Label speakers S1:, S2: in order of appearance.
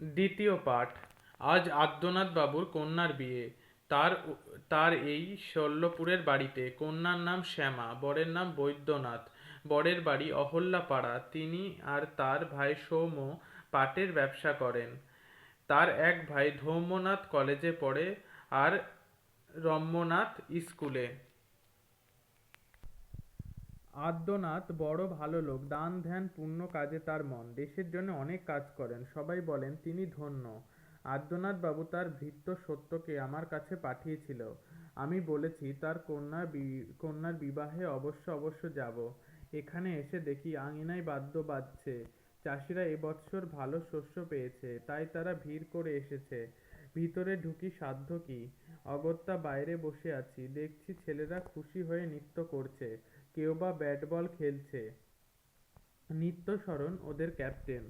S1: দ্বিতীয় পাঠ। আজ আদ্যনাথ বাবুর কন্যার বিয়ে। তার তার এই শল্যপুরের বাড়িতে। কন্যার নাম শ্যামা, বরের নাম বৈদ্যনাথ। বরের বাড়ি অহল্যাপাড়া। তিনি আর তার ভাই সৌম্য পাটের ব্যবসা করেন। তার এক ভাই ধৌম্যনাথ কলেজে পড়ে আর রম্যনাথ স্কুলে। আদ্যনাথ বড় ভালো লোক, দান ধ্যান পুণ্য কাজে তার মন, দেশের জন্য অনেক কাজ করেন, সবাই বলেন তিনি ধন্য। আদ্যনাথ বাবু তার ভৃত্য সত্যকে আমার কাছে পাঠিয়েছিল। আমি বলেছি তার কন্যার বিবাহে অবশ্য অবশ্য যাব। এখানে এসে দেখি আঙিনায় বাদ্য বাজছে। চাষিরা এবছর ভালো শস্য পেয়েছে, তাই তারা ভিড় করে এসেছে। ভিতরে ঢুকি সাধ্য কি, অগত্যা বাইরে বসে আছি, দেখছি ছেলেরা খুশি হয়ে নৃত্য করছে, কেউ বা ব্যাট বল খেলছে। নিত্যশরণ ওদের ক্যাপ্টেন।